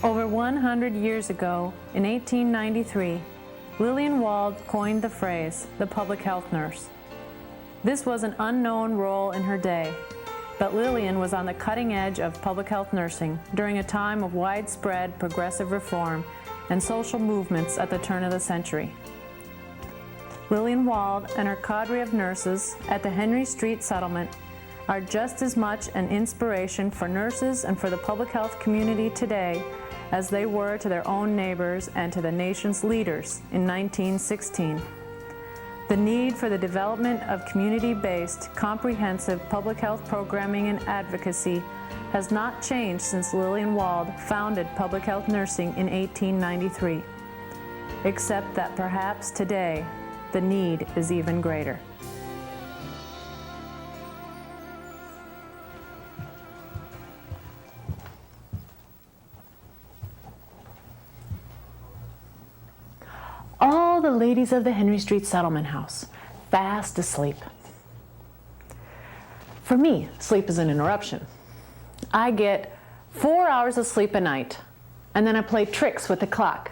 Over 100 years ago, in 1893, Lillian Wald coined the phrase, the public health nurse. This was an unknown role in her day, but Lillian was on the cutting edge of public health nursing during a time of widespread progressive reform and social movements at the turn of the century. Lillian Wald and her cadre of nurses at the Henry Street Settlement are just as much an inspiration for nurses and for the public health community today as they were to their own neighbors and to the nation's leaders in 1916. The need for the development of community-based, comprehensive public health programming and advocacy has not changed since Lillian Wald founded public health nursing in 1893, except that perhaps today the need is even greater. All the ladies of the Henry Street Settlement House, fast asleep. For me, sleep is an interruption. I get 4 hours of sleep a night, and then I play tricks with the clock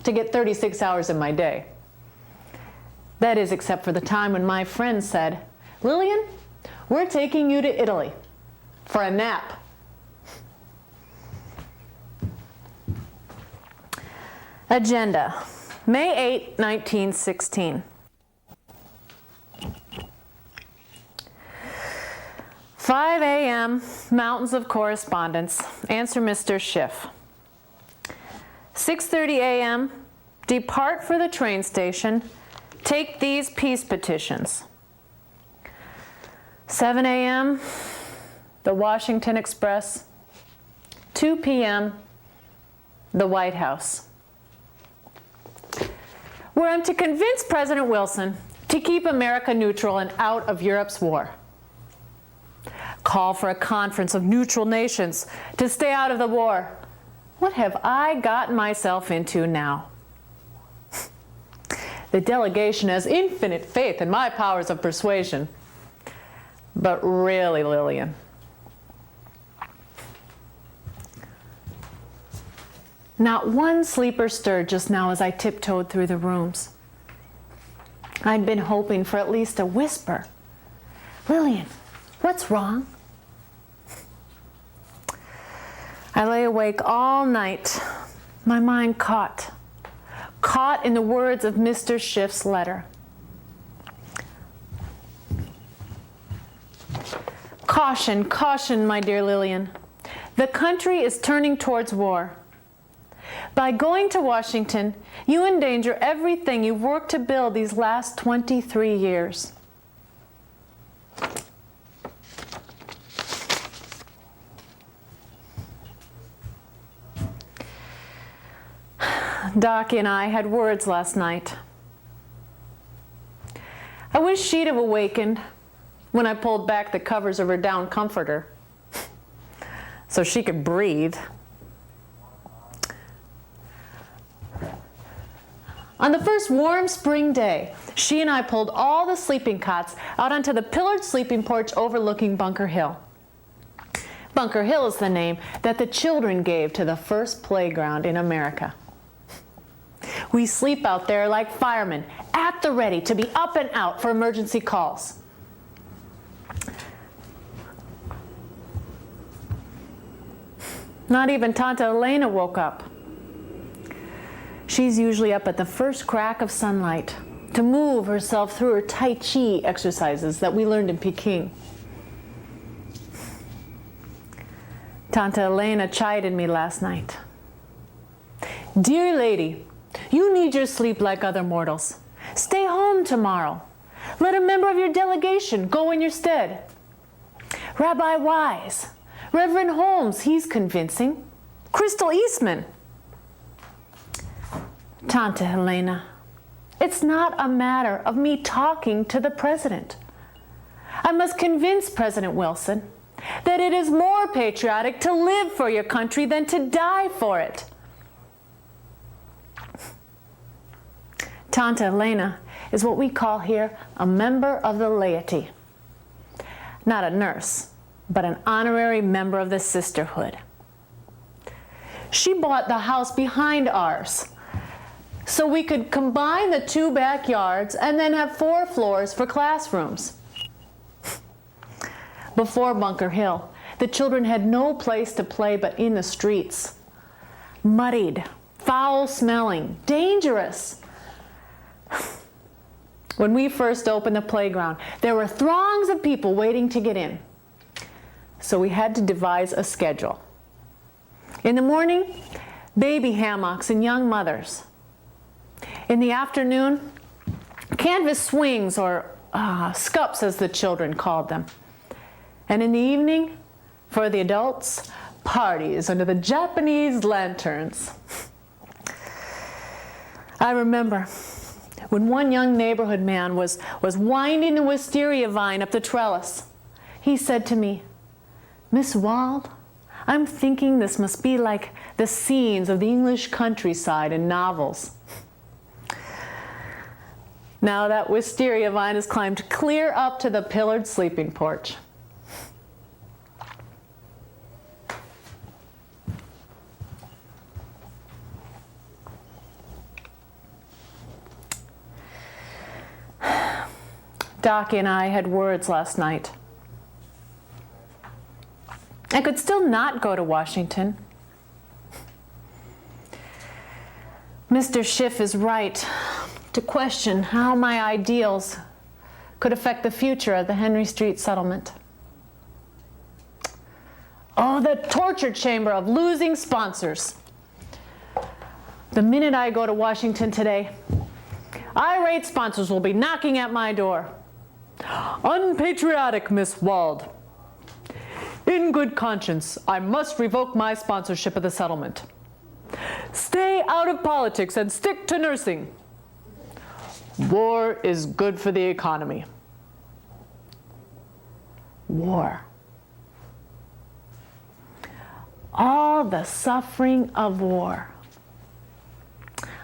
to get 36 hours in my day. That is, except for the time when my friend said, "Lillian, we're taking you to Italy for a nap." Agenda. May 8, 1916. 5 a.m., Mountains of Correspondence. Answer Mr. Schiff. 6:30 a.m., depart for the train station. Take these peace petitions. 7 a.m., the Washington Express. 2 p.m., the White House, where I'm to convince President Wilson to keep America neutral and out of Europe's war. Call for a conference of neutral nations to stay out of the war. What have I gotten myself into now? The delegation has infinite faith in my powers of persuasion. But really, Lillian, not one sleeper stirred just now as I tiptoed through the rooms. I'd been hoping for at least a whisper. "Lillian, what's wrong?" I lay awake all night, my mind caught in the words of Mr. Schiff's letter. Caution, caution, my dear Lillian. The country is turning towards war. By going to Washington, you endanger everything you've worked to build these last 23 years. Doc and I had words last night. I wish she'd have awakened when I pulled back the covers of her down comforter so she could breathe. On the first warm spring day, she and I pulled all the sleeping cots out onto the pillared sleeping porch overlooking Bunker Hill. Bunker Hill is the name that the children gave to the first playground in America. We sleep out there like firemen, at the ready to be up and out for emergency calls. Not even Tanta Elena woke up. She's usually up at the first crack of sunlight to move herself through her Tai Chi exercises that we learned in Peking. Tanta Elena chided me last night. "Dear lady, you need your sleep like other mortals. Stay home tomorrow. Let a member of your delegation go in your stead. Rabbi Wise, Reverend Holmes, he's convincing. Crystal Eastman." Tanta Helena, it's not a matter of me talking to the president. I must convince President Wilson that it is more patriotic to live for your country than to die for it. Tanta Elena is what we call here a member of the laity. Not a nurse, but an honorary member of the sisterhood. She bought the house behind ours so we could combine the 2 backyards and then have 4 floors for classrooms. Before Bunker Hill, the children had no place to play but in the streets. Muddied, foul-smelling, dangerous. When we first opened the playground, there were throngs of people waiting to get in. So we had to devise a schedule. In the morning, baby hammocks and young mothers. In the afternoon, canvas swings, or scups as the children called them. And in the evening, for the adults, parties under the Japanese lanterns. I remember when one young neighborhood man was winding the wisteria vine up the trellis. He said to me, "Miss Wald, I'm thinking this must be like the scenes of the English countryside in novels." Now that wisteria vine has climbed clear up to the pillared sleeping porch. Doc and I had words last night. I could still not go to Washington. Mr. Schiff is right to question how my ideals could affect the future of the Henry Street settlement. Oh, the torture chamber of losing sponsors. The minute I go to Washington today, irate sponsors will be knocking at my door. "Unpatriotic, Miss Wald. In good conscience, I must revoke my sponsorship of the settlement. Stay out of politics and stick to nursing. War is good for the economy." War. All the suffering of war.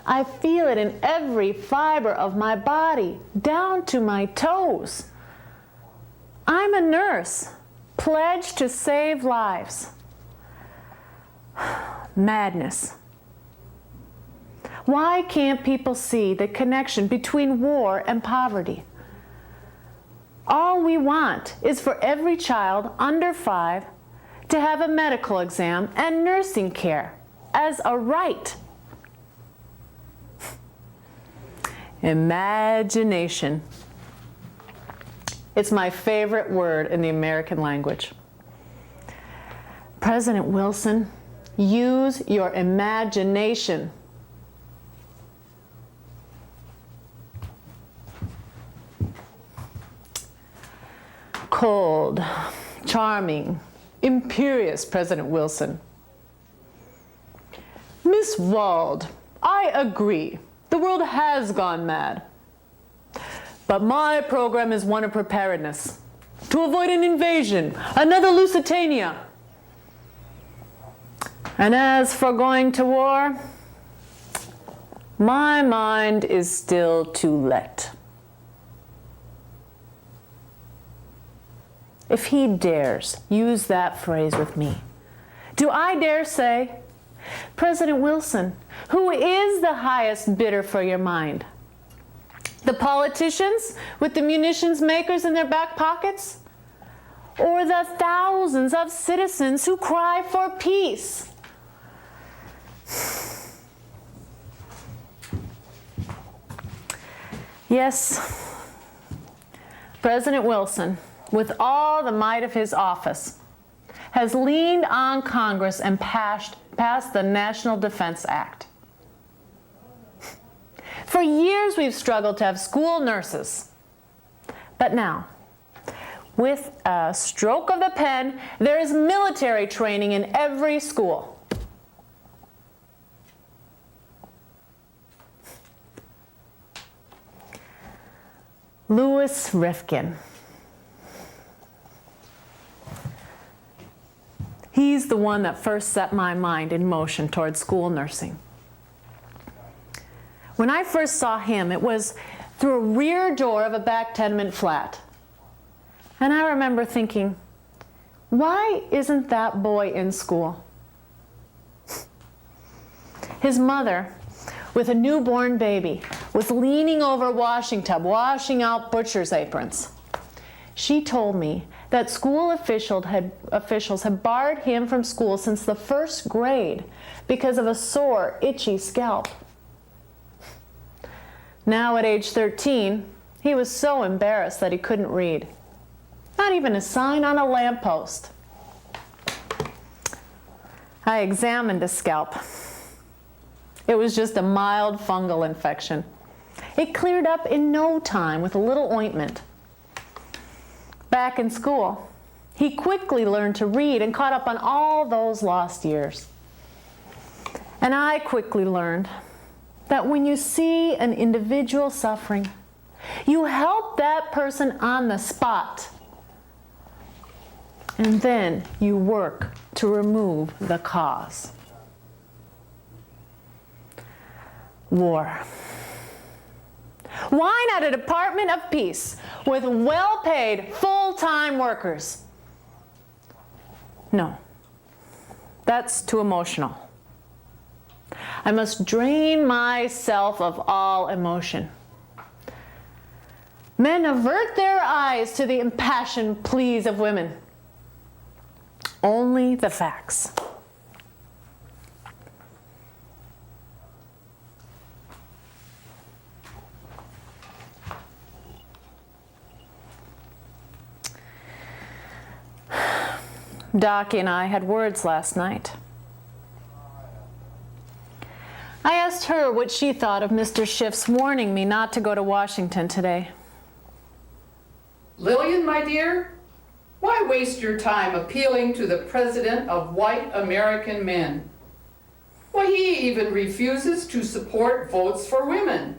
I feel it in every fiber of my body, down to my toes. I'm a nurse, pledged to save lives. Madness. Why can't people see the connection between war and poverty? All we want is for every child under 5 to have a medical exam and nursing care as a right. Imagination. It's my favorite word in the American language. President Wilson, use your imagination. Cold, charming, imperious President Wilson. "Miss Wald, I agree. The world has gone mad. But my program is one of preparedness, to avoid an invasion, another Lusitania. And as for going to war, my mind is still to let." If he dares use that phrase with me, do I dare say, "President Wilson, who is the highest bidder for your mind? The politicians with the munitions makers in their back pockets? Or the thousands of citizens who cry for peace?" Yes, President Wilson, with all the might of his office, has leaned on Congress and passed the National Defense Act. For years we've struggled to have school nurses. But now, with a stroke of the pen, there is military training in every school. Louis Rifkin. He's the one that first set my mind in motion toward school nursing. When I first saw him, it was through a rear door of a back tenement flat. And I remember thinking, why isn't that boy in school? His mother, with a newborn baby, was leaning over a washing tub, washing out butcher's aprons. She told me that school officials had barred him from school since the first grade because of a sore, itchy scalp. Now at age 13, he was so embarrassed that he couldn't read. Not even a sign on a lamppost. I examined his scalp. It was just a mild fungal infection. It cleared up in no time with a little ointment. Back in school, he quickly learned to read and caught up on all those lost years. And I quickly learned that when you see an individual suffering, you help that person on the spot. And then you work to remove the cause. War. Why not a Department of Peace with well-paid, full-time workers? No, that's too emotional. I must drain myself of all emotion. Men avert their eyes to the impassioned pleas of women. Only the facts. Docky and I had words last night. I asked her what she thought of Mr. Schiff's warning me not to go to Washington today. Lillian, my dear, why waste your time appealing to the president of white American men? Why, he even refuses to support votes for women.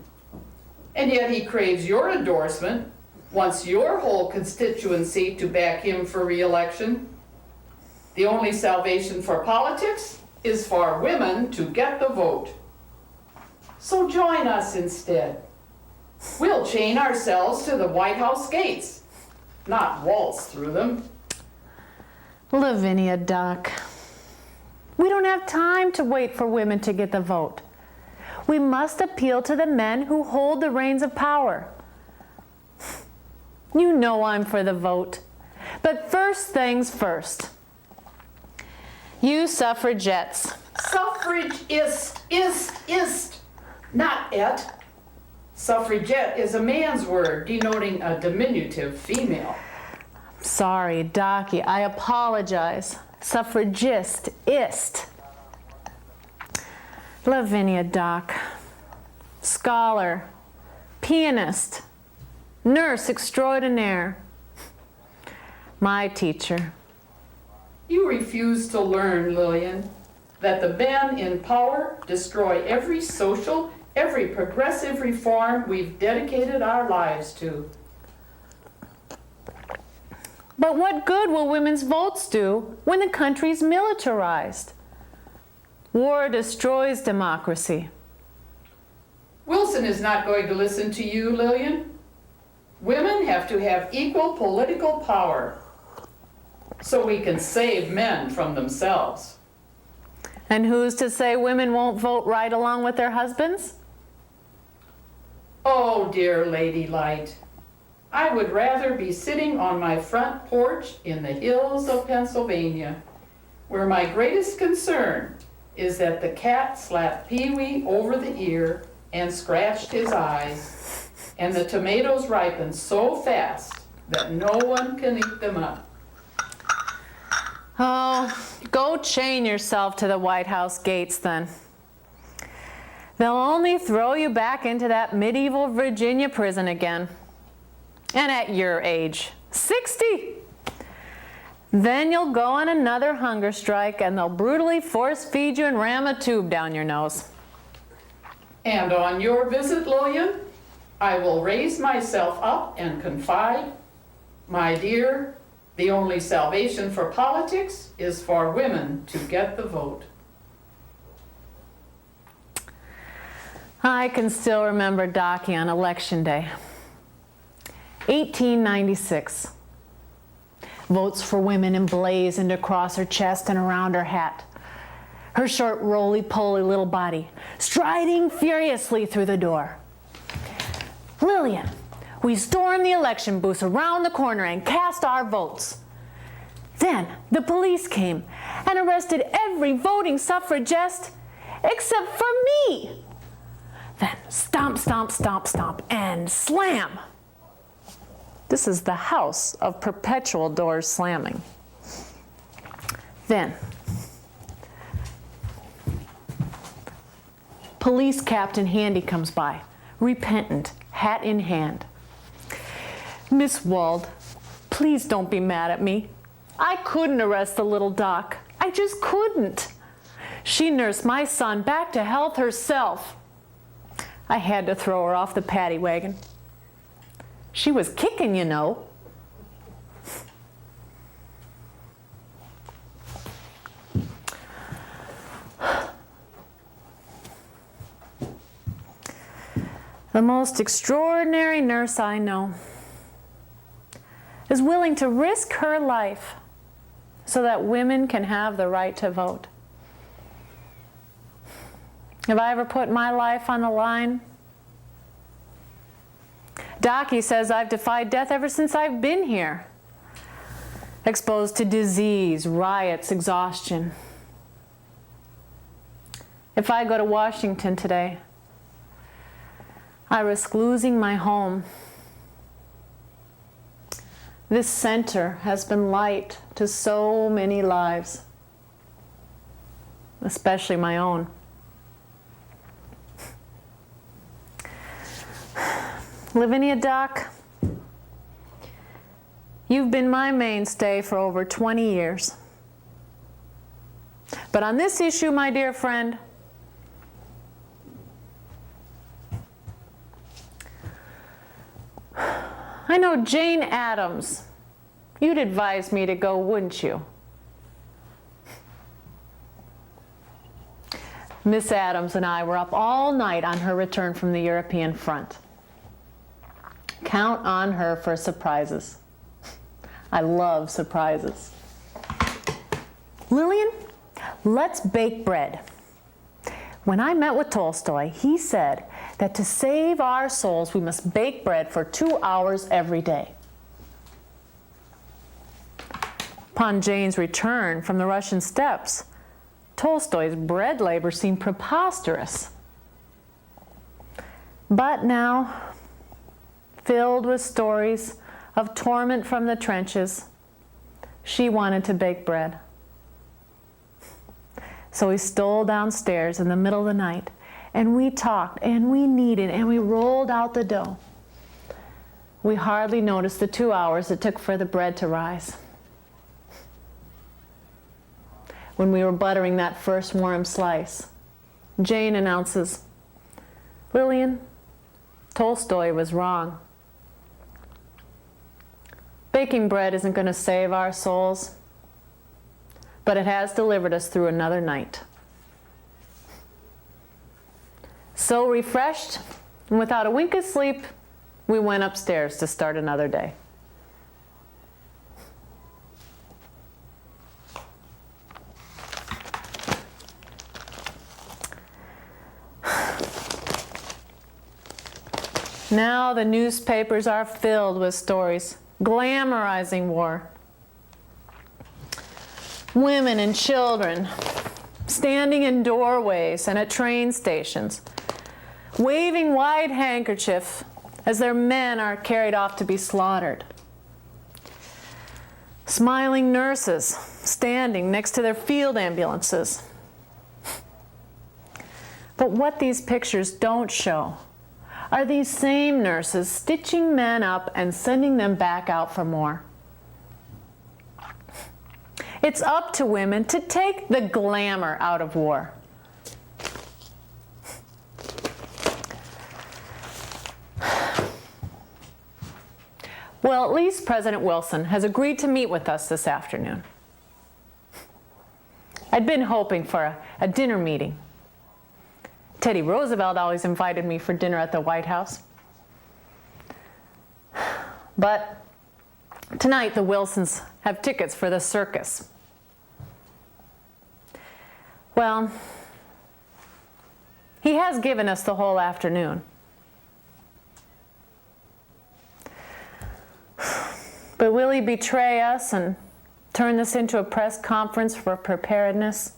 And yet he craves your endorsement, wants your whole constituency to back him for re-election. The only salvation for politics is for women to get the vote. So join us instead. We'll chain ourselves to the White House gates, not waltz through them. Lavinia, Doc, we don't have time to wait for women to get the vote. We must appeal to the men who hold the reins of power. You know I'm for the vote. But first things first. You suffragettes. Suffrage ist, not et. Suffragette is a man's word denoting a diminutive female. Sorry, Docky, I apologize. Suffragist ist. Lavinia, Doc. Scholar, pianist, nurse extraordinaire. My teacher. You refuse to learn, Lillian, that the men in power destroy every social, every progressive reform we've dedicated our lives to. But what good will women's votes do when the country's militarized? War destroys democracy. Wilson is not going to listen to you, Lillian. Women have to have equal political power so we can save men from themselves. And who's to say women won't vote right along with their husbands? Oh, dear Lady Light, I would rather be sitting on my front porch in the hills of Pennsylvania, where my greatest concern is that the cat slapped Pee-wee over the ear and scratched his eyes, and the tomatoes ripen so fast that no one can eat them up. Oh, go chain yourself to the White House gates then. They'll only throw you back into that medieval Virginia prison again. And at your age, 60. Then you'll go on another hunger strike and they'll brutally force feed you and ram a tube down your nose. And on your visit, Lillian, I will raise myself up and confide, my dear, the only salvation for politics is for women to get the vote. I can still remember Docky on Election Day, 1896. Votes for women emblazoned across her chest and around her hat. her short, roly-poly little body striding furiously through the door. "Lillian, we stormed the election booths around the corner and cast our votes. Then the police came and arrested every voting suffragist except for me. Then stomp, stomp, stomp, stomp, and slam." This is the house of perpetual doors slamming. Then, Police Captain Handy comes by, repentant, hat in hand. "Miss Wald, please don't be mad at me. I couldn't arrest the little doc. I just couldn't. She nursed my son back to health herself. I had to throw her off the paddy wagon. She was kicking, you know." The most extraordinary nurse I know is willing to risk her life so that women can have the right to vote. Have I ever put my life on the line? Docky says I've defied death ever since I've been here, exposed to disease, riots, exhaustion. If I go to Washington today, I risk losing my home. This center has been light to so many lives, especially my own. Lavinia, Doc, you've been my mainstay for over 20 years. But on this issue, my dear friend, I know Jane Addams. You'd advise me to go, wouldn't you? Miss Addams and I were up all night on her return from the European front. Count on her for surprises. I love surprises. "Lillian, let's bake bread. When I met with Tolstoy, he said that to save our souls, we must bake bread for 2 hours every day." Upon Jane's return from the Russian steppes, Tolstoy's bread labor seemed preposterous. But now, filled with stories of torment from the trenches, she wanted to bake bread. So we stole downstairs in the middle of the night, and we talked, and we kneaded, and we rolled out the dough. We hardly noticed the 2 hours it took for the bread to rise. When we were buttering that first warm slice, Jane announces, "Lillian, Tolstoy was wrong. Baking bread isn't going to save our souls, but it has delivered us through another night." So refreshed and without a wink of sleep, we went upstairs to start another day. Now the newspapers are filled with stories glamorizing war. Women and children standing in doorways and at train stations, waving white handkerchiefs as their men are carried off to be slaughtered. Smiling nurses standing next to their field ambulances. But what these pictures don't show are these same nurses stitching men up and sending them back out for more. It's up to women to take the glamour out of war. Well, at least President Wilson has agreed to meet with us this afternoon. I'd been hoping for a dinner meeting. Teddy Roosevelt always invited me for dinner at the White House. But tonight the Wilsons have tickets for the circus. Well, he has given us the whole afternoon. But will he betray us and turn this into a press conference for preparedness?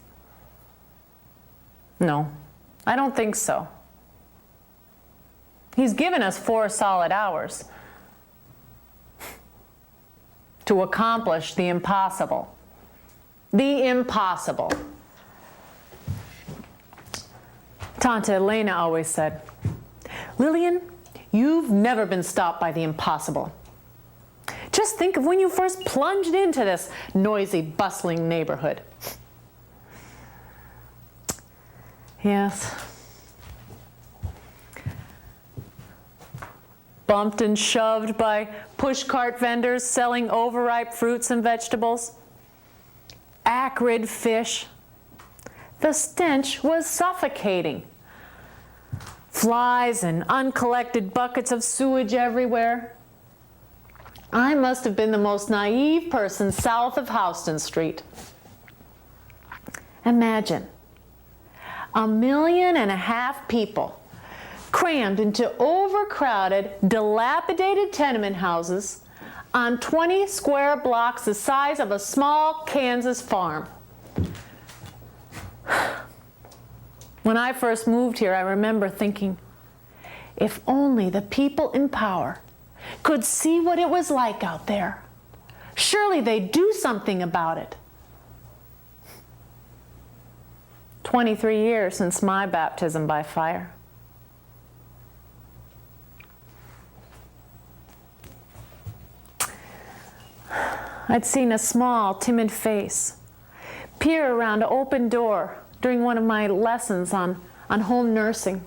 No, I don't think so. He's given us 4 solid hours to accomplish the impossible. The impossible. Tante Elena always said, "Lillian, you've never been stopped by the impossible. Just think of when you first plunged into this noisy, bustling neighborhood." Yes. Bumped and shoved by pushcart vendors selling overripe fruits and vegetables. Acrid fish. The stench was suffocating. Flies and uncollected buckets of sewage everywhere. I must have been the most naive person south of Houston Street. Imagine 1.5 million people crammed into overcrowded, dilapidated tenement houses on 20 square blocks the size of a small Kansas farm. When I first moved here, I remember thinking, if only the people in power could see what it was like out there. Surely they'd do something about it. 23 years since my baptism by fire. I'd seen a small, timid face peer around an open door during one of my lessons on home nursing.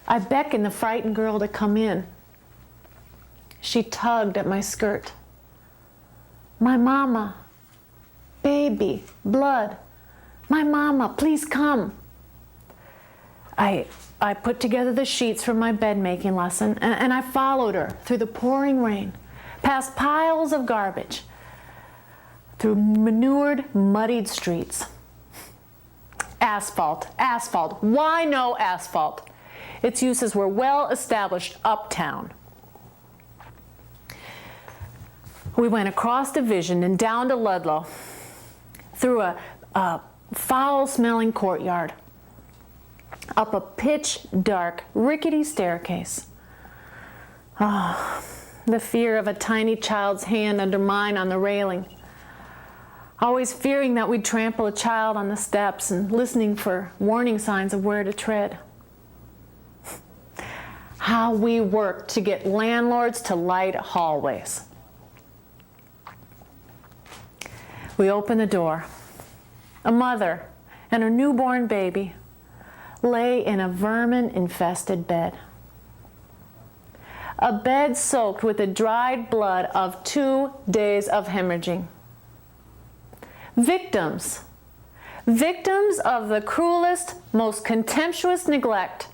I beckoned the frightened girl to come in. She tugged at my skirt. "My mama, baby, blood. My mama, please come." I put together the sheets from my bed-making lesson, and I followed her through the pouring rain, past piles of garbage, through manured, muddied streets. Asphalt, asphalt. Why no asphalt? Its uses were well established uptown. We went across Division and down to Ludlow, through a foul-smelling courtyard, up a pitch-dark, rickety staircase. Oh, the fear of a tiny child's hand under mine on the railing. Always fearing that we'd trample a child on the steps and listening for warning signs of where to tread. How we worked to get landlords to light hallways. We opened the door. A mother and her newborn baby lay in a vermin-infested bed. A bed soaked with the dried blood of 2 days of hemorrhaging. Victims of the cruelest, most contemptuous neglect.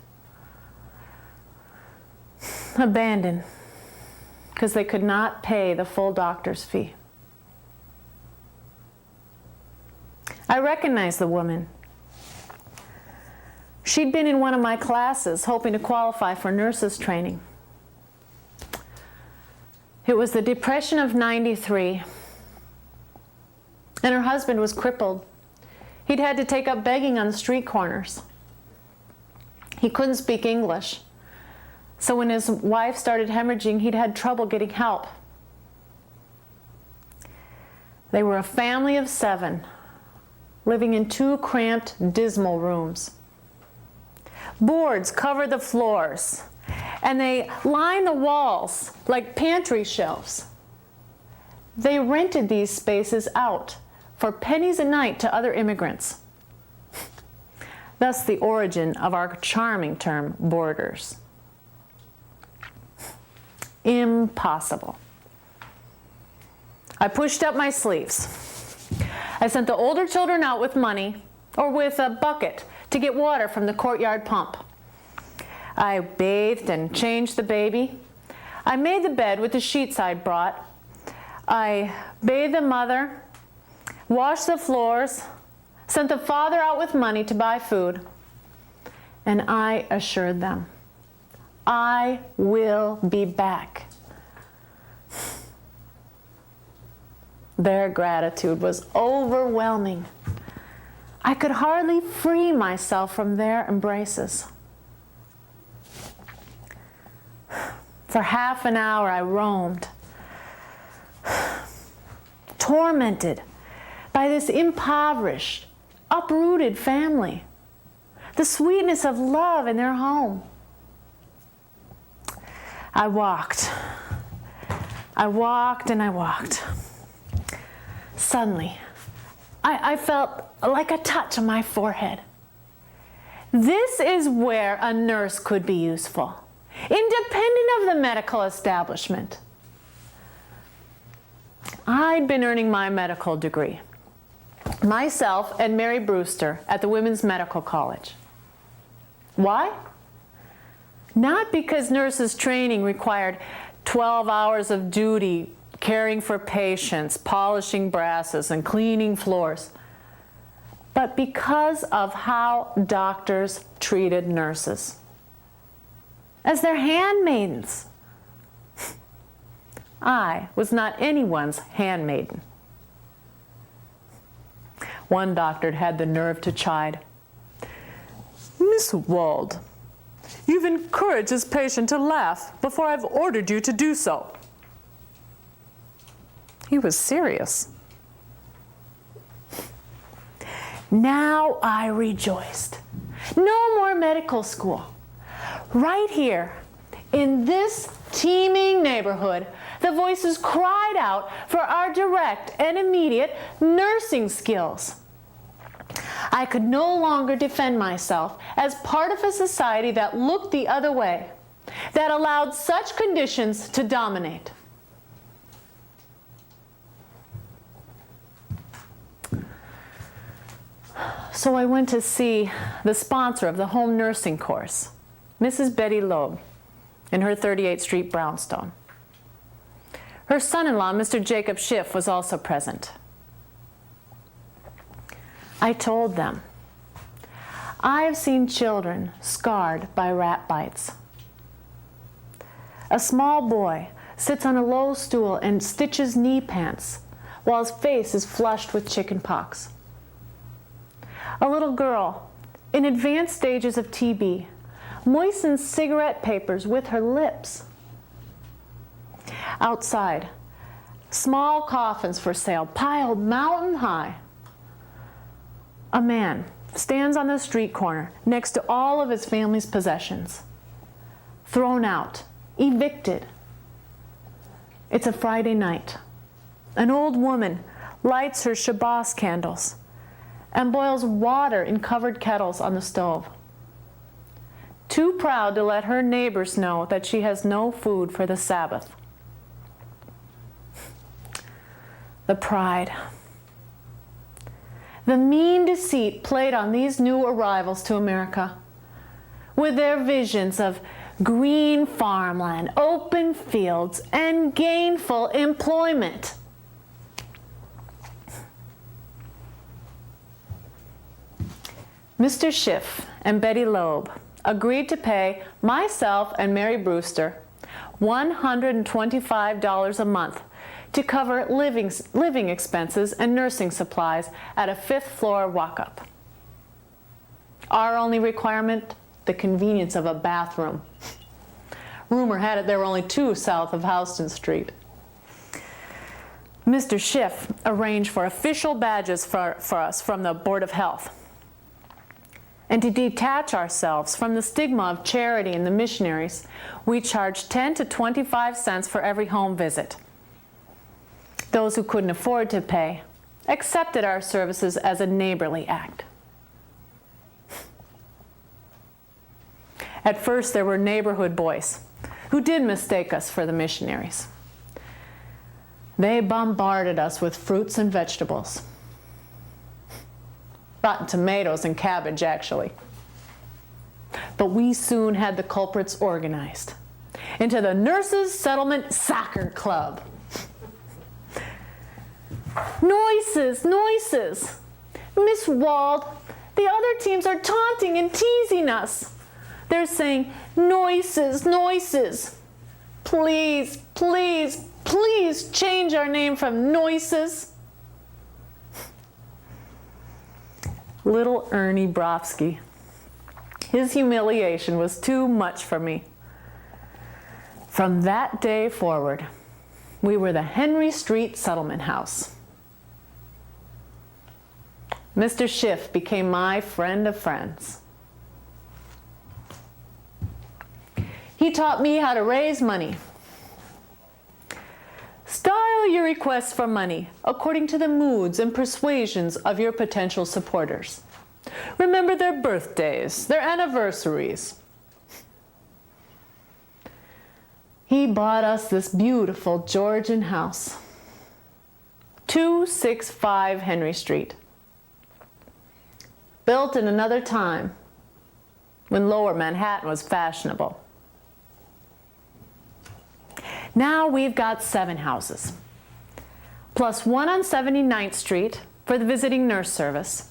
Abandoned because they could not pay the full doctor's fee. I recognized the woman. She'd been in one of my classes hoping to qualify for nurses training. It was the Depression of '93, and her husband was crippled. He'd had to take up begging on the street corners. He couldn't speak English, so when his wife started hemorrhaging, he'd had trouble getting help. They were a family of 7, living in 2 cramped, dismal rooms. Boards covered the floors, and they lined the walls like pantry shelves. They rented these spaces out for pennies a night to other immigrants. Thus the origin of our charming term, boarders. Impossible. I pushed up my sleeves. I sent the older children out with money or with a bucket to get water from the courtyard pump. I bathed and changed the baby. I made the bed with the sheets I'd brought. I bathed the mother, washed the floors, sent the father out with money to buy food, and I assured them, I will be back. Their gratitude was overwhelming. I could hardly free myself from their embraces. For half an hour I roamed, tormented by this impoverished, uprooted family, the sweetness of love in their home. I walked and I walked. Suddenly, I felt like a touch on my forehead. This is where a nurse could be useful, independent of the medical establishment. I'd been earning my medical degree, myself and Mary Brewster at the Women's Medical College. Why? Not because nurses' training required 12 hours of duty caring for patients, polishing brasses, and cleaning floors, but because of how doctors treated nurses as their handmaidens. I was not anyone's handmaiden. One doctor had the nerve to chide, "Miss Wald, you've encouraged this patient to laugh before I've ordered you to do so." He was serious. Now I rejoiced. No more medical school. Right here, in this teeming neighborhood, the voices cried out for our direct and immediate nursing skills. I could no longer defend myself as part of a society that looked the other way, that allowed such conditions to dominate. So I went to see the sponsor of the home nursing course, Mrs. Betty Loeb, in her 38th Street brownstone. Her son-in-law, Mr. Jacob Schiff, was also present. I told them, I have seen children scarred by rat bites. A small boy sits on a low stool and stitches knee pants while his face is flushed with chicken pox. A little girl, in advanced stages of TB, moistens cigarette papers with her lips. Outside, small coffins for sale piled mountain high. A man stands on the street corner next to all of his family's possessions. Thrown out, evicted. It's a Friday night. An old woman lights her Shabbos candles and boils water in covered kettles on the stove. Too proud to let her neighbors know that she has no food for the Sabbath. The pride. The mean deceit played on these new arrivals to America, with their visions of green farmland, open fields, and gainful employment. Mr. Schiff and Betty Loeb agreed to pay myself and Mary Brewster $125 a month to cover living expenses and nursing supplies at a 5th floor walk-up. Our only requirement, the convenience of a bathroom. Rumor had it there were only 2 south of Houston Street. Mr. Schiff arranged for official badges for us from the Board of Health. And to detach ourselves from the stigma of charity and the missionaries, we charged 10 to 25 cents for every home visit. Those who couldn't afford to pay accepted our services as a neighborly act. At first, there were neighborhood boys who did mistake us for the missionaries. They bombarded us with fruits and vegetables. Rotten tomatoes and cabbage, actually. But we soon had the culprits organized into the Nurses Settlement Soccer Club. Noises, noises. Miss Wald, the other teams are taunting and teasing us. They're saying, noises, noises. Please, please, please change our name from Noises. Little Ernie Brofsky. His humiliation was too much for me. From that day forward, we were the Henry Street Settlement House. Mr. Schiff became my friend of friends. He taught me how to raise money. Style your requests for money according to the moods and persuasions of your potential supporters. Remember their birthdays, their anniversaries. He bought us this beautiful Georgian house, 265 Henry Street, built in another time when Lower Manhattan was fashionable. Now we've got 7 houses, plus one on 79th Street for the visiting nurse service,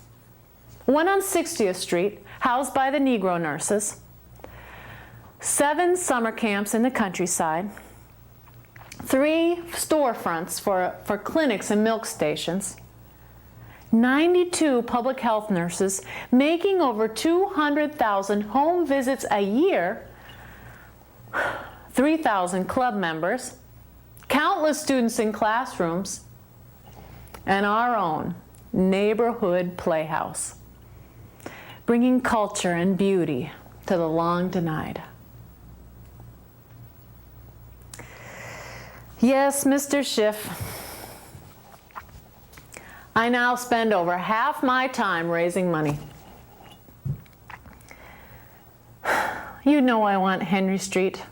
one on 60th Street housed by the Negro nurses, 7 summer camps in the countryside, 3 storefronts for clinics and milk stations, 92 public health nurses making over 200,000 home visits a year, 3,000 club members, countless students in classrooms, and our own neighborhood playhouse, bringing culture and beauty to the long denied. Yes, Mr. Schiff, I now spend over half my time raising money. You know I want Henry Street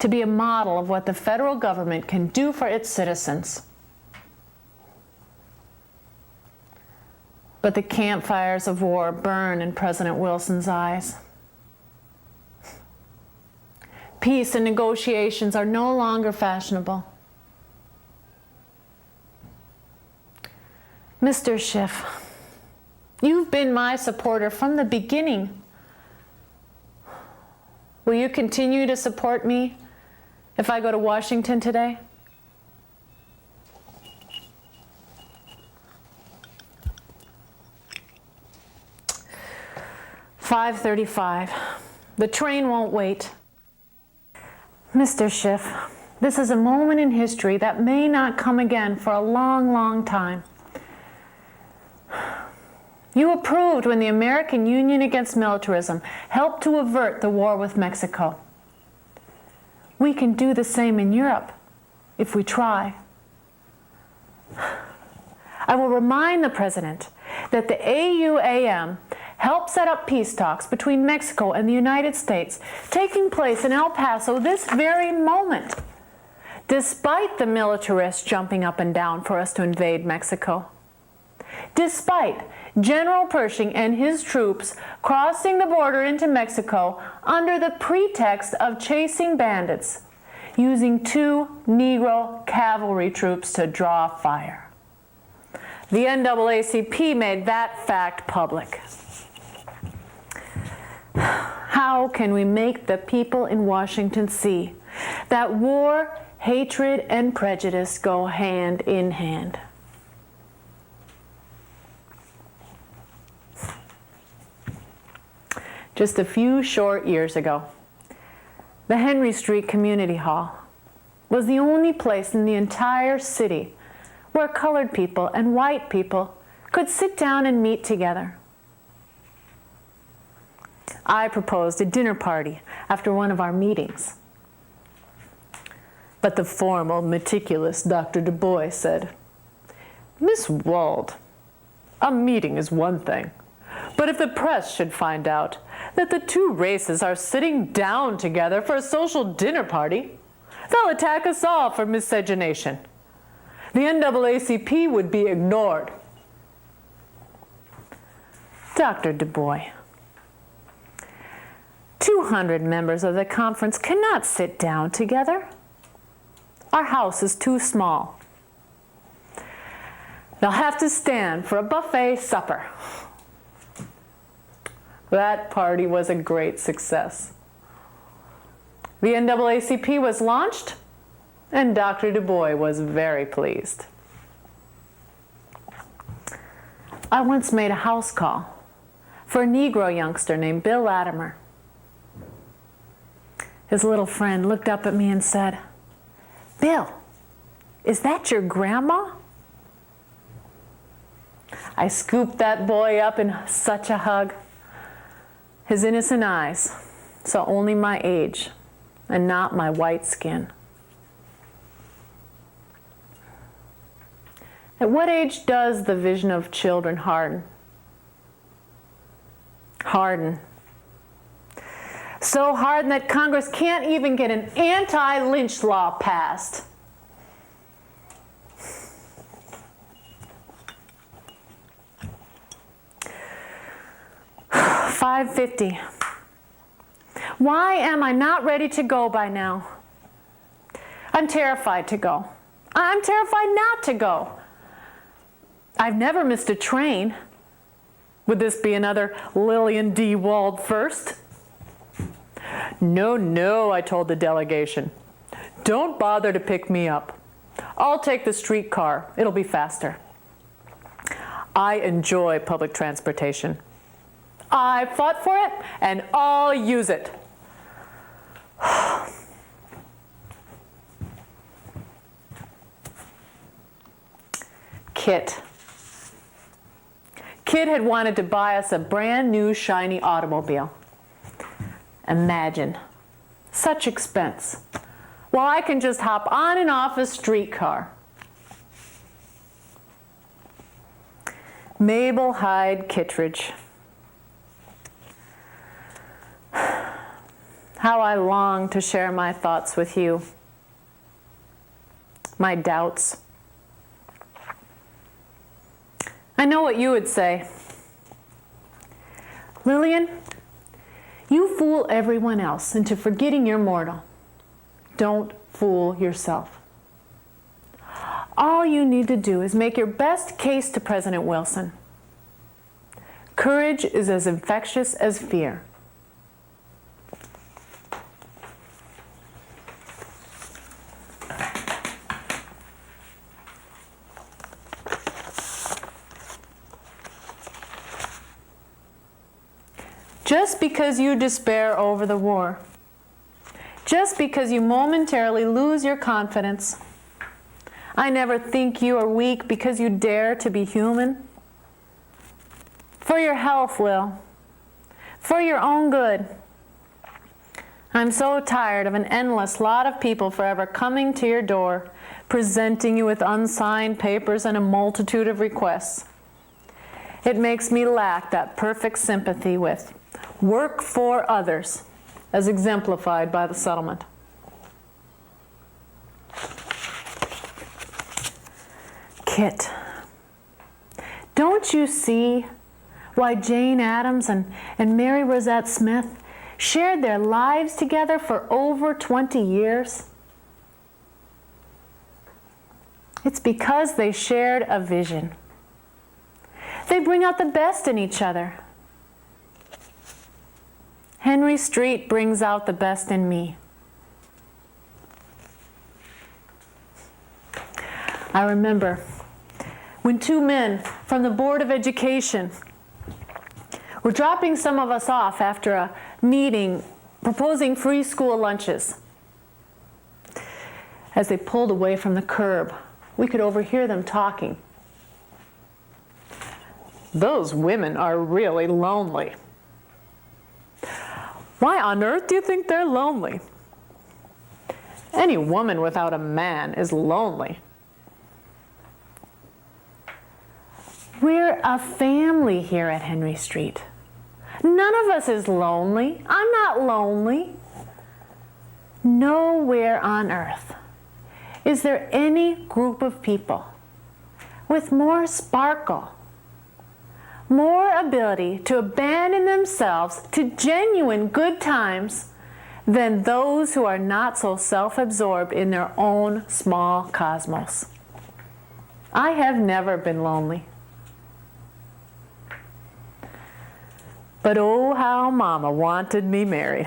to be a model of what the federal government can do for its citizens. But the campfires of war burn in President Wilson's eyes. Peace and negotiations are no longer fashionable. Mr. Schiff, you've been my supporter from the beginning. Will you continue to support me if I go to Washington today? "5:35. The train won't wait." Mr. Schiff, this is a moment in history that may not come again for a long, long time. You approved when the American Union Against Militarism helped to avert the war with Mexico. We can do the same in Europe if we try. I will remind the President that the AUAM helped set up peace talks between Mexico and the United States, taking place in El Paso this very moment, despite the militarists jumping up and down for us to invade Mexico. Despite General Pershing and his troops crossing the border into Mexico under the pretext of chasing bandits, using 2 Negro cavalry troops to draw fire. The NAACP made that fact public. How can we make the people in Washington see that war, hatred, and prejudice go hand in hand? Just a few short years ago, the Henry Street Community Hall was the only place in the entire city where colored people and white people could sit down and meet together. I proposed a dinner party after one of our meetings. But the formal, meticulous Dr. Du Bois said, "Miss Wald, a meeting is one thing, but if the press should find out that the 2 races are sitting down together for a social dinner party, they'll attack us all for miscegenation. The NAACP would be ignored." Dr. Du Bois, 200 members of the conference cannot sit down together. Our house is too small. They'll have to stand for a buffet supper. That party was a great success. The NAACP was launched, and Dr. Du Bois was very pleased. I once made a house call for a Negro youngster named Bill Latimer. His little friend looked up at me and said, "Bill, is that your grandma?" I scooped that boy up in such a hug. His innocent eyes saw only my age and not my white skin. At what age does the vision of children harden? Harden. So harden that Congress can't even get an anti-lynch law passed. $5.50. Why am I not ready to go by now? I'm terrified to go. I'm terrified not to go. I've never missed a train. Would this be another Lillian D. Wald first? No, I told the delegation. Don't bother to pick me up. I'll take the streetcar. It'll be faster. I enjoy public transportation. I fought for it, and I'll use it. Kit. Kit had wanted to buy us a brand new shiny automobile. Imagine, such expense. Well, I can just hop on and off a streetcar. Mabel Hyde Kittredge. How I long to share my thoughts with you, my doubts. I know what you would say. Lillian, you fool everyone else into forgetting you're mortal. Don't fool yourself. All you need to do is make your best case to President Wilson. Courage is as infectious as fear. Just because you despair over the war, just because you momentarily lose your confidence, I never think you are weak because you dare to be human. For your health, Lil, for your own good. I'm so tired of an endless lot of people forever coming to your door, presenting you with unsigned papers and a multitude of requests. It makes me lack that perfect sympathy with work for others, as exemplified by the settlement. Kit, don't you see why Jane Addams and Mary Rosette Smith shared their lives together for over 20 years? It's because they shared a vision. They bring out the best in each other. Henry Street brings out the best in me. I remember when two men from the Board of Education were dropping some of us off after a meeting proposing free school lunches. As they pulled away from the curb, we could overhear them talking. Those women are really lonely. Why on earth do you think they're lonely? Any woman without a man is lonely. We're a family here at Henry Street. None of us is lonely. I'm not lonely. Nowhere on earth is there any group of people with more sparkle, more ability to abandon themselves to genuine good times than those who are not so self-absorbed in their own small cosmos. I have never been lonely. But oh, how Mama wanted me married.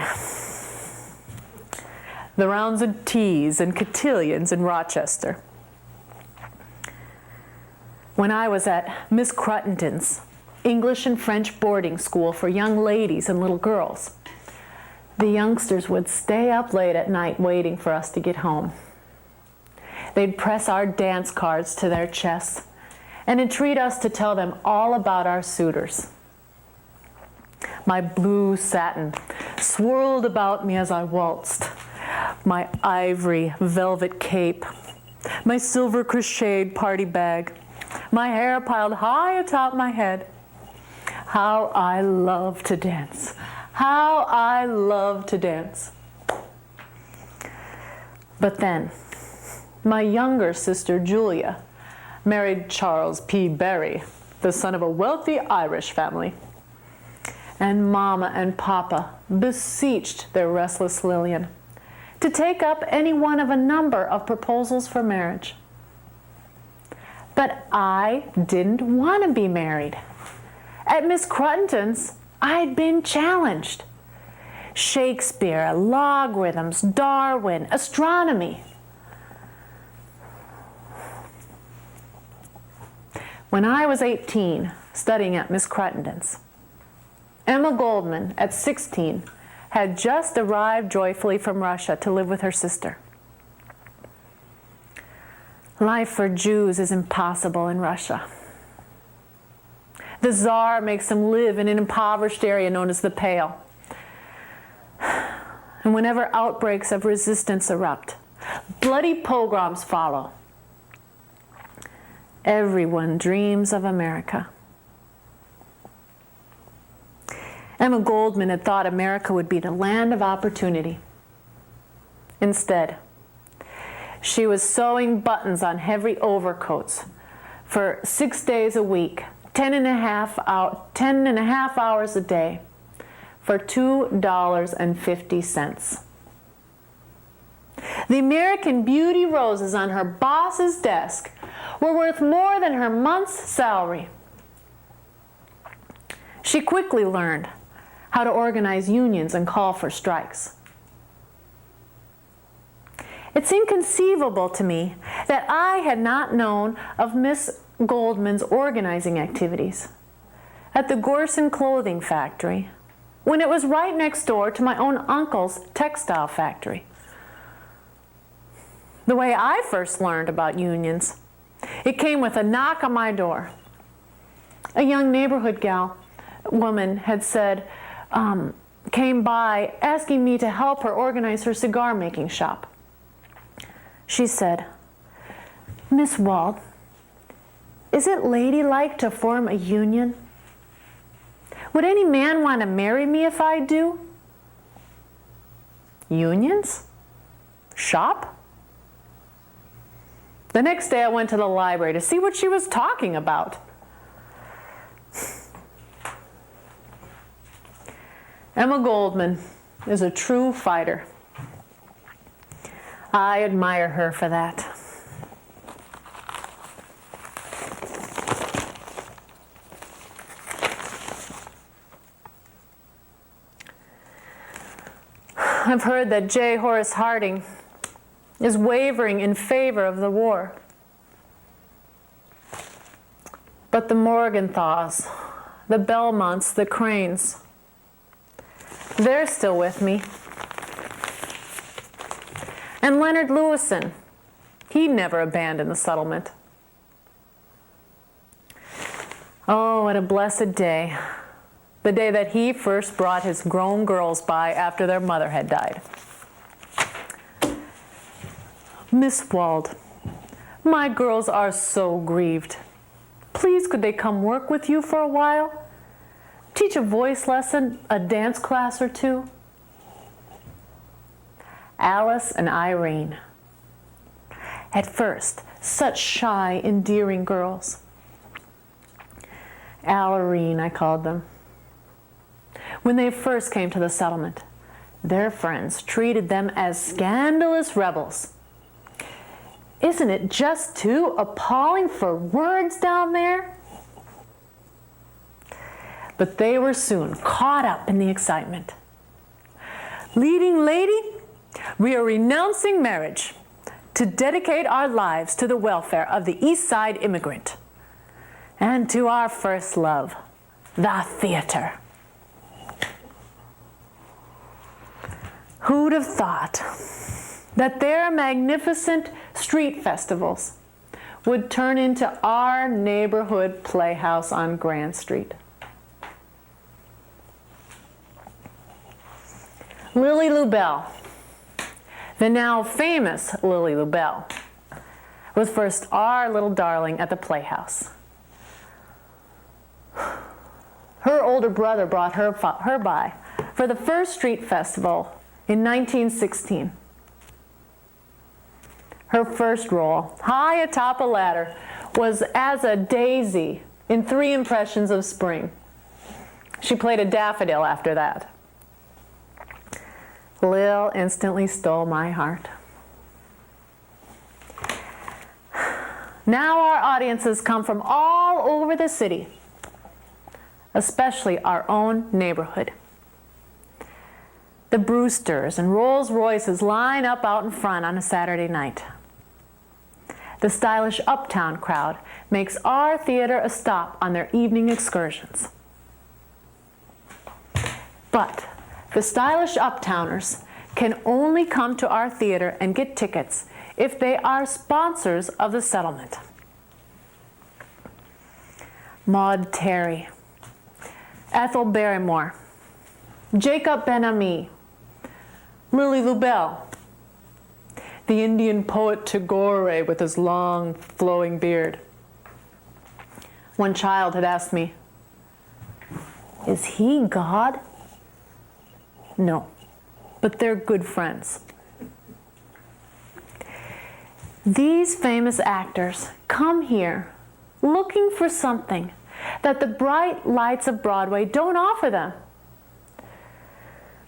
The rounds of teas and cotillions in Rochester. When I was at Miss Cruttenton's English and French boarding school for young ladies and little girls, the youngsters would stay up late at night waiting for us to get home. They'd press our dance cards to their chests and entreat us to tell them all about our suitors. My blue satin swirled about me as I waltzed, my ivory velvet cape, my silver crocheted party bag, my hair piled high atop my head. How I love to dance. How I love to dance. But then, my younger sister Julia married Charles P. Berry, the son of a wealthy Irish family. And Mama and Papa beseeched their restless Lillian to take up any one of a number of proposals for marriage. But I didn't want to be married. At Miss Cruttenton's, I'd been challenged. Shakespeare, logarithms, Darwin, astronomy. When I was 18, studying at Miss Cruttenton's, Emma Goldman, at 16, had just arrived joyfully from Russia to live with her sister. Life for Jews is impossible in Russia. The Tsar makes them live in an impoverished area known as the Pale. And whenever outbreaks of resistance erupt, bloody pogroms follow. Everyone dreams of America. Emma Goldman had thought America would be the land of opportunity. Instead, she was sewing buttons on heavy overcoats for 6 days a week, 10 and a half hours a day, for $2.50. The American Beauty roses on her boss's desk were worth more than her month's salary. She quickly learned how to organize unions and call for strikes. It's inconceivable to me that I had not known of Miss Goldman's organizing activities at the Gorson clothing factory when it was right next door to my own uncle's textile factory. The way I first learned about unions, it came with a knock on my door. A young neighborhood woman had said, came by asking me to help her organize her cigar making shop. She said, "Miss Wald, is it ladylike to form a union? Would any man want to marry me if I do?" Unions? Shop? The next day I went to the library to see what she was talking about. Emma Goldman is a true fighter. I admire her for that. I've heard that J. Horace Harding is wavering in favor of the war. But the Morgenthaus, the Belmonts, the Cranes, they're still with me. And Leonard Lewison, he never abandoned the settlement. Oh, what a blessed day. The day that he first brought his grown girls by after their mother had died. "Miss Wald, my girls are so grieved. Please could they come work with you for a while? Teach a voice lesson, a dance class or two?" Alice and Irene. At first, such shy, endearing girls. Allarine, I called them. When they first came to the settlement, their friends treated them as scandalous rebels. Isn't it just too appalling for words down there? But they were soon caught up in the excitement. Leading lady, we are renouncing marriage to dedicate our lives to the welfare of the East Side immigrant and to our first love, the theater. Who'd have thought that their magnificent street festivals would turn into our neighborhood playhouse on Grand Street? Lily Lubell, the now famous Lily Lubell, was first our little darling at the Playhouse. Her older brother brought her by for the first street festival in 1916. Her first role, high atop a ladder, was as a daisy in 3 Impressions of Spring. She played a daffodil after that. Lil instantly stole my heart. Now our audiences come from all over the city, especially our own neighborhood. The Brewsters and Rolls Royces line up out in front on a Saturday night. The stylish uptown crowd makes our theater a stop on their evening excursions. But the stylish uptowners can only come to our theater and get tickets if they are sponsors of the settlement. Maud Terry, Ethel Barrymore, Jacob Ben-Ami, Lily Lubell, the Indian poet Tagore with his long flowing beard. One child had asked me, "Is he God?" No, but they're good friends. These famous actors come here looking for something that the bright lights of Broadway don't offer them.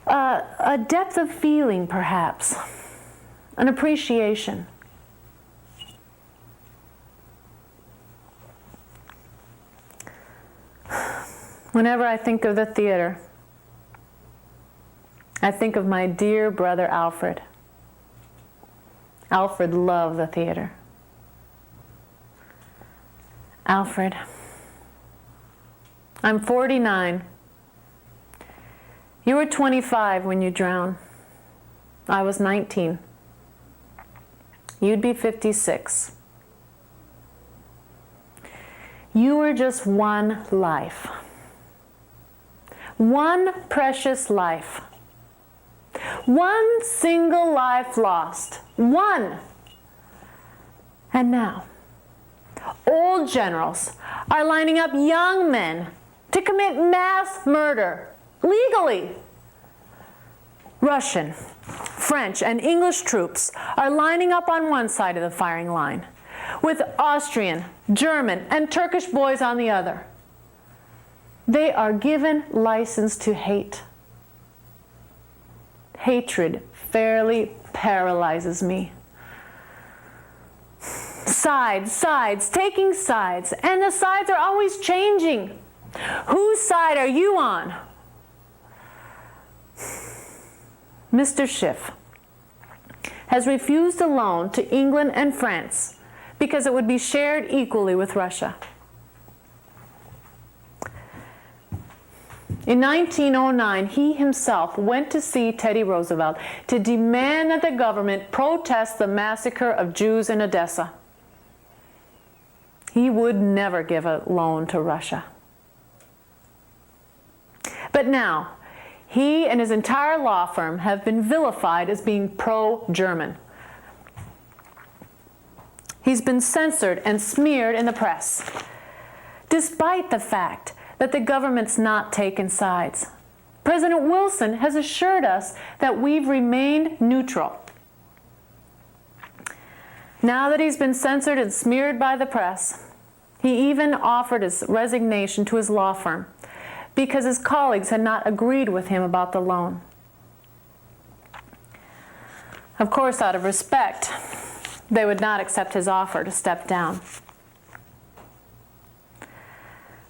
A depth of feeling, perhaps, an appreciation. Whenever I think of the theater, I think of my dear brother Alfred. Alfred loved the theater. Alfred, I'm 49. You were 25 when you drowned. I was 19. You'd be 56. You were just one life. One precious life. One single life lost. One. And now, old generals are lining up young men to commit mass murder legally. Russian, French, and English troops are lining up on one side of the firing line, with Austrian, German, and Turkish boys on the other. They are given license to hate. Hatred fairly paralyzes me. Sides, taking sides, and the sides are always changing. Whose side are you on? Mr. Schiff has refused a loan to England and France because it would be shared equally with Russia. In 1909, he himself went to see Teddy Roosevelt to demand that the government protest the massacre of Jews in Odessa. He would never give a loan to Russia. But now, he and his entire law firm have been vilified as being pro-German. He's been censored and smeared in the press, despite the fact that the government's not taken sides. President Wilson has assured us that we've remained neutral. Now that he's been censored and smeared by the press, he even offered his resignation to his law firm because his colleagues had not agreed with him about the loan. Of course, out of respect, They would not accept his offer to step down.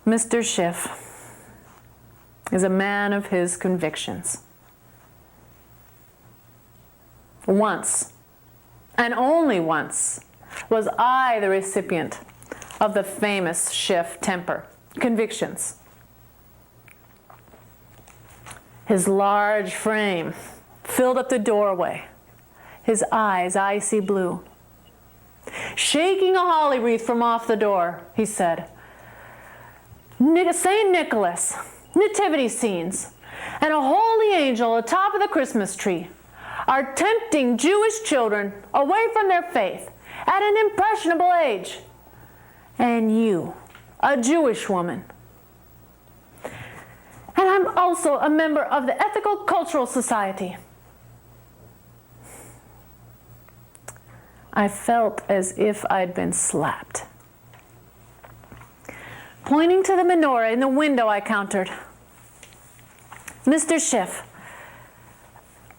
Mr. Schiff is a man of his convictions. Once, and only once, was I the recipient of the famous Schiff temper, convictions. His large frame filled up the doorway, his eyes icy blue. Shaking a holly wreath from off the door, he said, St. Nicholas, nativity scenes, and a holy angel atop of the Christmas tree are tempting Jewish children away from their faith at an impressionable age. And you, a Jewish woman. And I'm also a member of the Ethical Cultural Society. I felt as if I'd been slapped. Pointing to the menorah in the window, I countered, Mr. Schiff,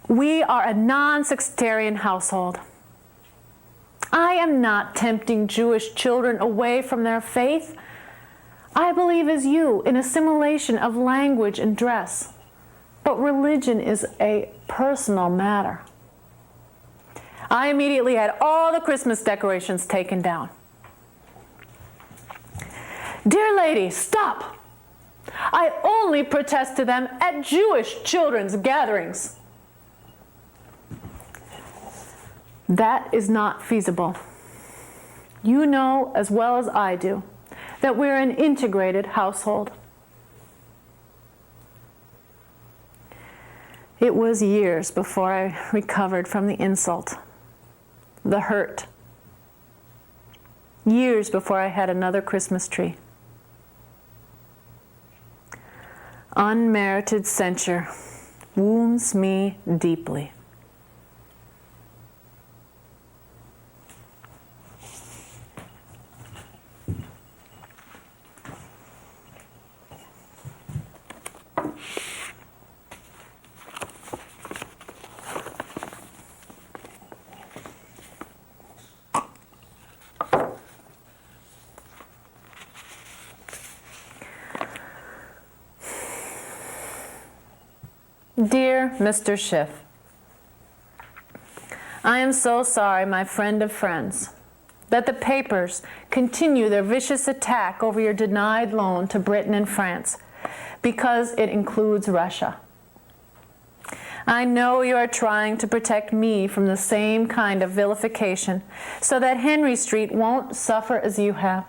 we are a non-sectarian household. I am not tempting Jewish children away from their faith. I believe as you in assimilation of language and dress, but religion is a personal matter. I immediately had all the Christmas decorations taken down. Dear lady, stop! I only protest to them at Jewish children's gatherings. That is not feasible. You know as well as I do that we're an integrated household. It was years before I recovered from the insult, the hurt. Years before I had another Christmas tree. Unmerited censure wounds me deeply. Dear Mr. Schiff, I am so sorry, my friend of friends, that the papers continue their vicious attack over your denied loan to Britain and France because it includes Russia. I know you are trying to protect me from the same kind of vilification so that Henry Street won't suffer as you have.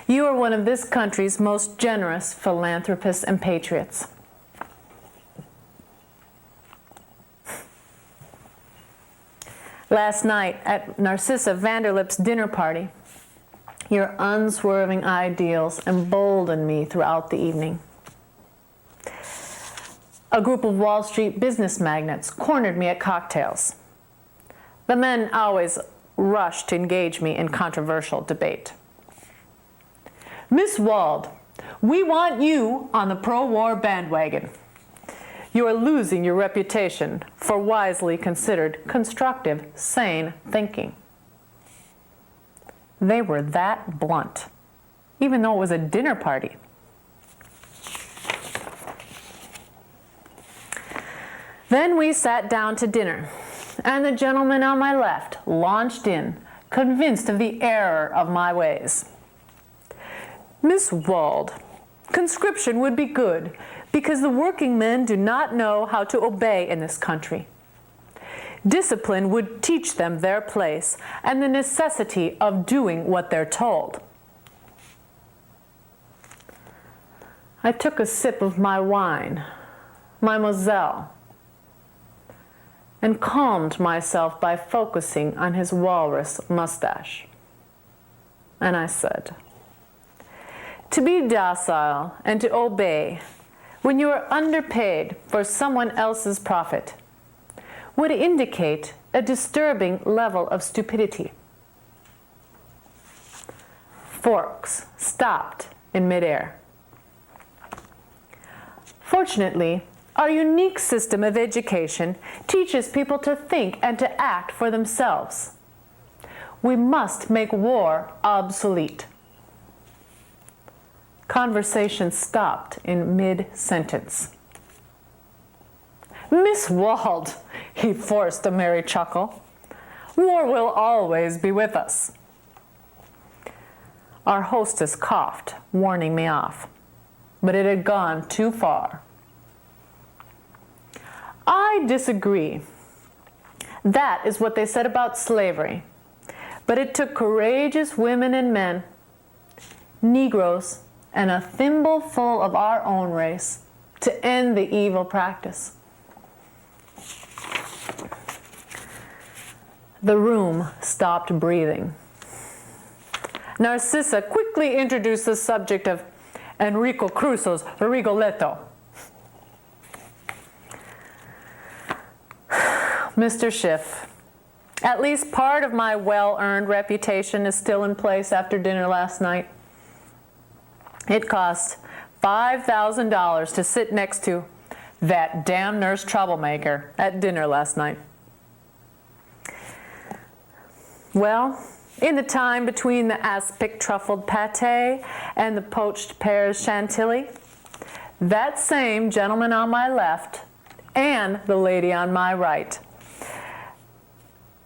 You are one of this country's most generous philanthropists and patriots. Last night at Narcissa Vanderlip's dinner party, your unswerving ideals emboldened me throughout the evening. A group of Wall Street business magnates cornered me at cocktails. The men always rush to engage me in controversial debate. Miss Wald, we want you on the pro-war bandwagon. You are losing your reputation for wisely considered, constructive, sane thinking. They were that blunt, even though it was a dinner party. Then we sat down to dinner, and the gentleman on my left launched in, convinced of the error of my ways. Miss Wald, conscription would be good, because the working men do not know how to obey in this country. Discipline would teach them their place and the necessity of doing what they're told. I took a sip of my wine, my Moselle, and calmed myself by focusing on his walrus mustache. And I said, to be docile and to obey when you are underpaid for someone else's profit would indicate a disturbing level of stupidity. Forks stopped in midair. Fortunately, our unique system of education teaches people to think and to act for themselves, We must make war obsolete. Conversation stopped in mid-sentence. Miss Wald, he forced a merry chuckle. War will always be with us. Our hostess coughed, warning me off, but it had gone too far. I disagree. That is what they said about slavery. But it took courageous women and men, Negroes, and a thimbleful of our own race to end the evil practice. The room stopped breathing. Narcissa quickly introduced the subject of Enrico Crusoe's Rigoletto. Mr. Schiff, at least part of my well-earned reputation is still in place after dinner last night. It cost $5,000 to sit next to that damn nurse troublemaker at dinner last night. Well, in the time between the aspic truffled pâté and the poached pears chantilly, that same gentleman on my left and the lady on my right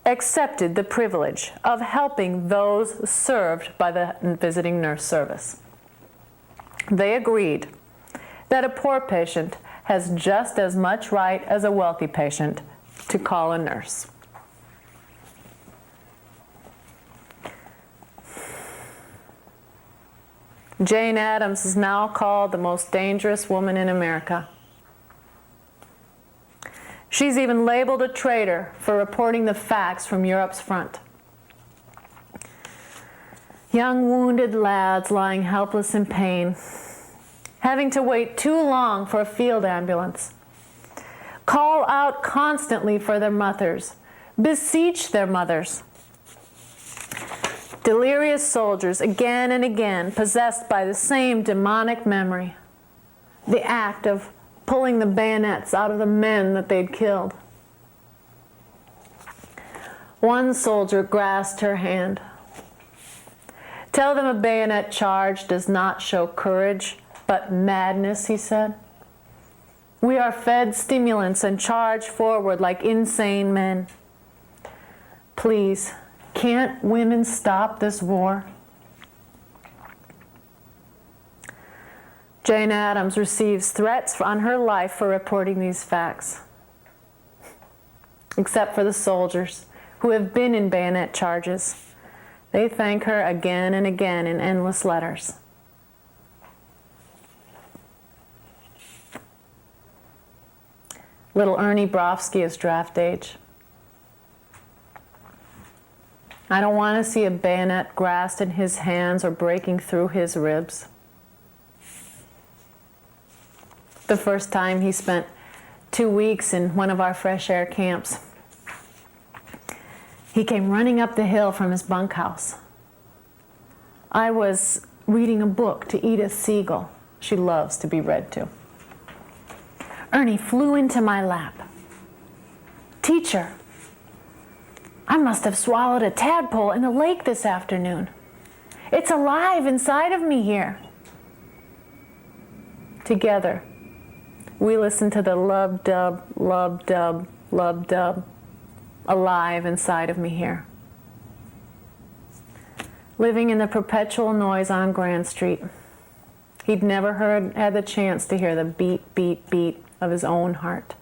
accepted the privilege of helping those served by the visiting nurse service. They agreed that a poor patient has just as much right as a wealthy patient to call a nurse. Jane Addams is now called the most dangerous woman in America. She's even labeled a traitor for reporting the facts from Europe's front. Young wounded lads lying helpless in pain, having to wait too long for a field ambulance, call out constantly for their mothers, beseech their mothers. Delirious soldiers again and again possessed by the same demonic memory, the act of pulling the bayonets out of the men that they'd killed. One soldier grasped her hand. Tell them a bayonet charge does not show courage, but madness, he said. We are fed stimulants and charge forward like insane men. Please, can't women stop this war? Jane Addams receives threats on her life for reporting these facts. Except for the soldiers who have been in bayonet charges. They thank her again and again in endless letters. Little Ernie Brofsky is draft age. I don't want to see a bayonet grasped in his hands or breaking through his ribs. The first time he spent 2 weeks in one of our fresh air camps, he came running up the hill from his bunkhouse. I was reading a book to Edith Siegel. She loves to be read to. Ernie flew into my lap. Teacher, I must have swallowed a tadpole in the lake this afternoon. It's alive inside of me here. Together, we listened to the lub-dub, lub-dub, lub-dub, alive inside of me here. Living in the perpetual noise on Grand Street, he'd never had the chance to hear the beat, beat, beat of his own heart.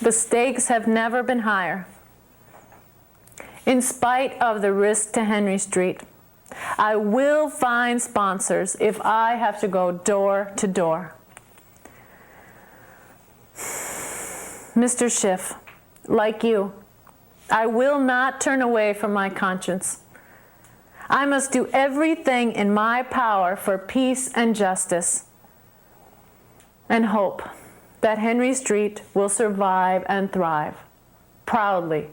The stakes have never been higher. In spite of the risk to Henry Street, I will find sponsors if I have to go door to door. Mr. Schiff, like you, I will not turn away from my conscience. I must do everything in my power for peace and justice, and hope that Henry Street will survive and thrive, proudly,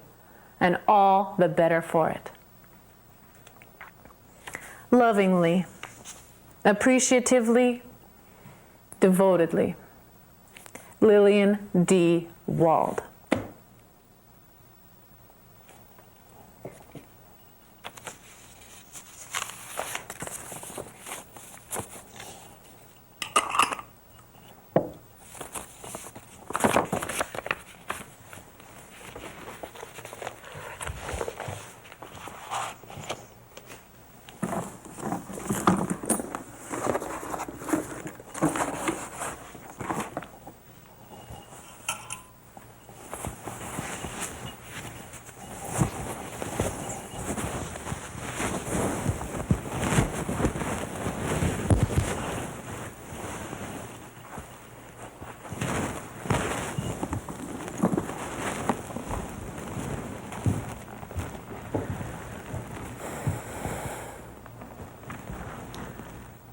and all the better for it. Lovingly, appreciatively, devotedly, Lillian D. Wald.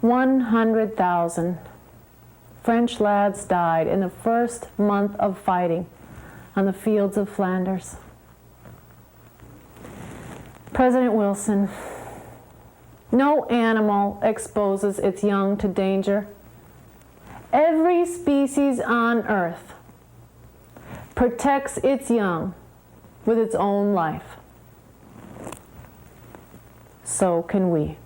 $100,000 French lads died in the first month of fighting on the fields of Flanders. President Wilson, no animal exposes its young to danger. Every species on Earth protects its young with its own life. So can we.